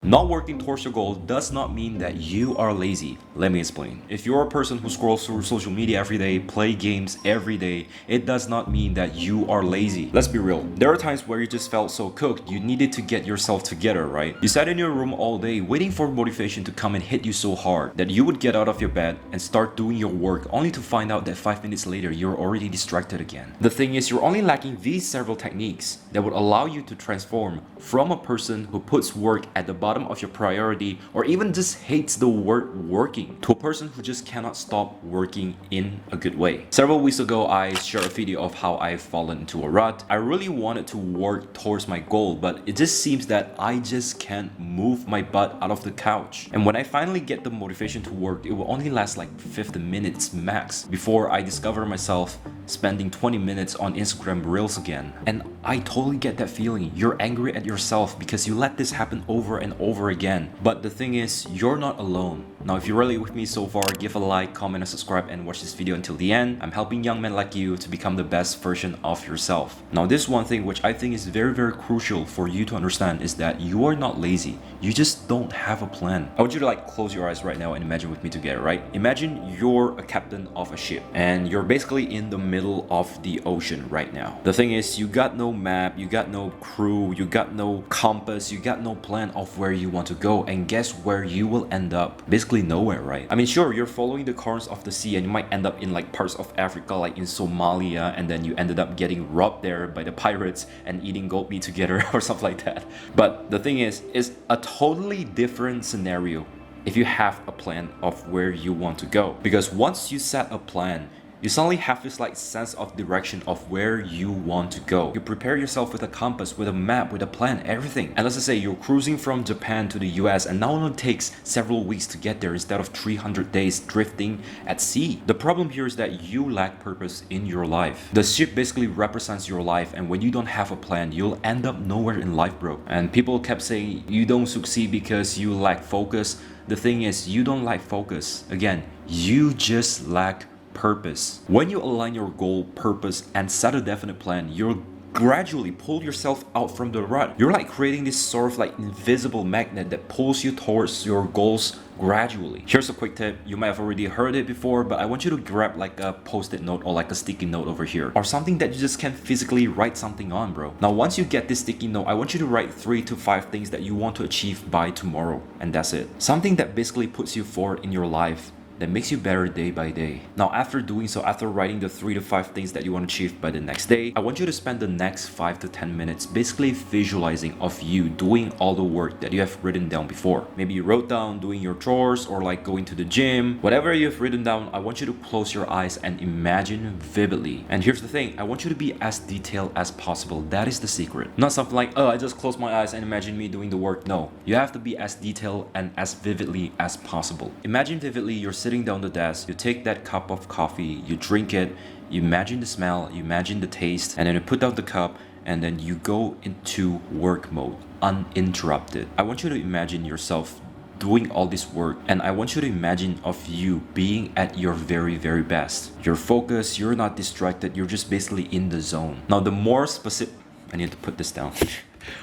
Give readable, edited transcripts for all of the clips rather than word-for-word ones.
Not working towards your goal does not mean that you are lazy. Let me explain. If you're a person who scrolls through social media every day, play games every day, it does not mean that you are lazy. Let's be real. There are times where you just felt so cooked, you needed to get yourself together, right? You sat in your room all day waiting for motivation to come and hit you so hard that you would get out of your bed and start doing your work only to find out that 5 minutes later you're already distracted again. The thing is, you're only lacking these several techniques that would allow you to transform from a person who puts work at the bottom of your priority or even just hates the word working to a person who just cannot stop working in a good way. Several weeks ago, I shared a video of how I've fallen into a rut. I really wanted to work towards my goal, but it just seems that I just can't move my butt out of the couch. And when I finally get the motivation to work, it will only last like 15 minutes max before I discover myself spending 20 minutes on Instagram Reels again. And I totally get that feeling. You're angry at yourself because you let this happen over and over again. But the thing is, you're not alone. Now, if you're really with me so far, give a like, comment, and subscribe, and watch this video until the end. I'm helping young men like you to become the best version of yourself. Now, this one thing which I think is very, very crucial for you to understand is that you are not lazy. You just don't have a plan. I want you to like close your eyes right now and imagine with me together, right? Imagine you're a captain of a ship and you're basically in the middle of the ocean right now. The thing is, you got no map, you got no crew, you got no compass, you got no plan of where you want to go, and guess where you will end up? Basically nowhere, right? I mean, sure, you're following the currents of the sea and you might end up in like parts of Africa, like in Somalia, and then you ended up getting robbed there by the pirates and eating goat meat together or something like that. But the thing is, it's a totally different scenario if you have a plan of where you want to go. Because once you set a plan, you suddenly have this like sense of direction of where you want to go. You prepare yourself with a compass, with a map, with a plan, everything. And let's just say you're cruising from Japan to the US and now it takes several weeks to get there instead of 300 days drifting at sea. The problem here is that you lack purpose in your life. The ship basically represents your life, and when you don't have a plan, you'll end up nowhere in life, bro. And people kept saying you don't succeed because you lack focus. The thing is, you don't lack focus. Again, you just lack purpose. When you align your goal, purpose, and set a definite plan, you'll gradually pull yourself out from the rut. You're like creating this sort of like invisible magnet that pulls you towards your goals gradually. Here's a quick tip. You might have already heard it before, but I want you to grab like a post-it note or like a sticky note over here, or something that you just can physically write something on, bro. Now, once you get this sticky note, I want you to write 3 to 5 things that you want to achieve by tomorrow, and that's it. Something that basically puts you forward in your life, that makes you better day by day. Now, after doing so, after writing the 3 to 5 things that you want to achieve by the next day, I want you to spend the next 5 to 10 minutes basically visualizing of you doing all the work that you have written down before. Maybe you wrote down doing your chores or like going to the gym. Whatever you've written down, I want you to close your eyes and imagine vividly. And here's the thing, I want you to be as detailed as possible. That is the secret. Not something like, oh, I just close my eyes and imagine me doing the work. No, you have to be as detailed and as vividly as possible. Imagine vividly you're sitting down the desk, you take that cup of coffee, you drink it, you imagine the smell, you imagine the taste, and then you put down the cup and then you go into work mode, uninterrupted. I want you to imagine yourself doing all this work, and I want you to imagine of you being at your very, very best. You're focused, you're not distracted, you're just basically in the zone. Now, the more specific, I need to put this down.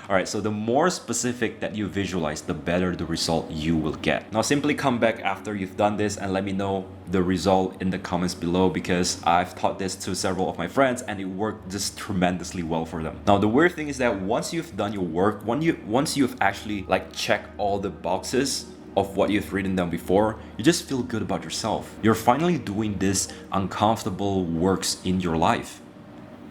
Alright, so the more specific that you visualize, the better the result you will get. Now, simply come back after you've done this and let me know the result in the comments below, because I've taught this to several of my friends and it worked just tremendously well for them. Now, the weird thing is that once you've done your work, once you've actually like checked all the boxes of what you've written down before, you just feel good about yourself. You're finally doing this uncomfortable works in your life.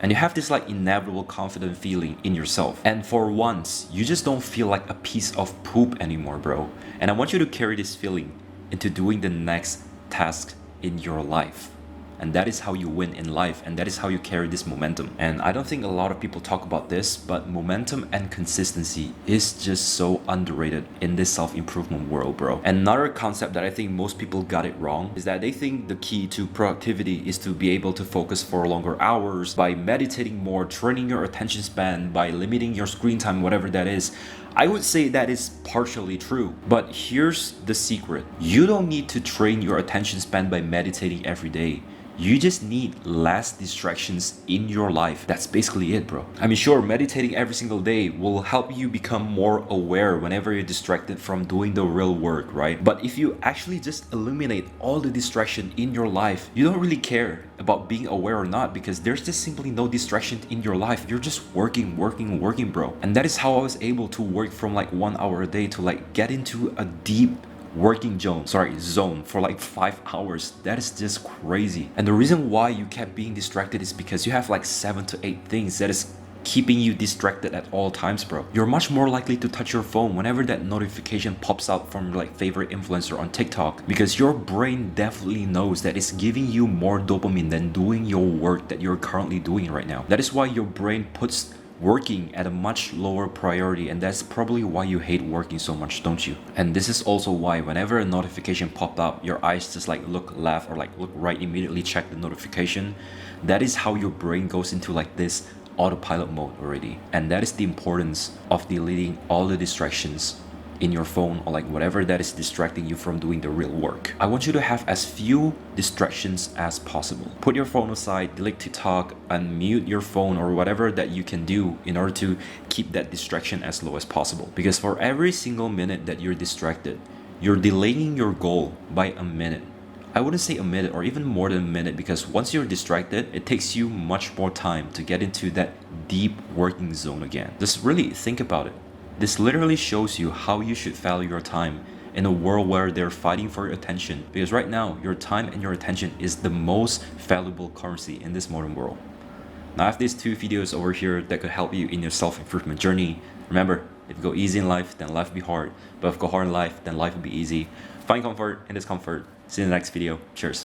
And you have this like inevitable confident feeling in yourself. And for once, you just don't feel like a piece of poop anymore, bro. And I want you to carry this feeling into doing the next task in your life. And that is how you win in life, and that is how you carry this momentum. And I don't think a lot of people talk about this, but momentum and consistency is just so underrated in this self-improvement world, bro. And another concept that I think most people got it wrong is that they think the key to productivity is to be able to focus for longer hours by meditating more, training your attention span, by limiting your screen time, whatever that is. I would say that is partially true, but here's the secret. You don't need to train your attention span by meditating every day. You just need less distractions in your life. That's basically it, bro. I mean, sure, meditating every single day will help you become more aware whenever you're distracted from doing the real work, right? But if you actually just eliminate all the distraction in your life, you don't really care about being aware or not, because there's just simply no distraction in your life. You're just working, bro. And that is how I was able to work from like 1 hour a day to like get into a deep working zone for like 5 hours. That is just crazy. And the reason why you kept being distracted is because you have like 7 to 8 things that is keeping you distracted at all times, bro. You're much more likely to touch your phone whenever that notification pops out from your like favorite influencer on TikTok, because your brain definitely knows that it's giving you more dopamine than doing your work that you're currently doing right now. That is why your brain puts working at a much lower priority, and that's probably why you hate working so much, don't you? And this is also why whenever a notification popped up, your eyes just like look left or like look right, immediately check the notification. That is how your brain goes into like this autopilot mode already. And that is the importance of deleting all the distractions in your phone or like whatever that is distracting you from doing the real work. I want you to have as few distractions as possible. Put your phone aside, delete TikTok, unmute your phone or whatever that you can do in order to keep that distraction as low as possible. Because for every single minute that you're distracted, you're delaying your goal by a minute. I wouldn't say a minute or even more than a minute, because once you're distracted, it takes you much more time to get into that deep working zone again. Just really think about it. This literally shows you how you should value your time in a world where they're fighting for your attention, because right now your time and your attention is the most valuable currency in this modern world. Now I have these 2 videos over here that could help you in your self-improvement journey. Remember, if you go easy in life, then life will be hard. But if you go hard in life, then life will be easy. Find comfort in discomfort. See you in the next video. Cheers.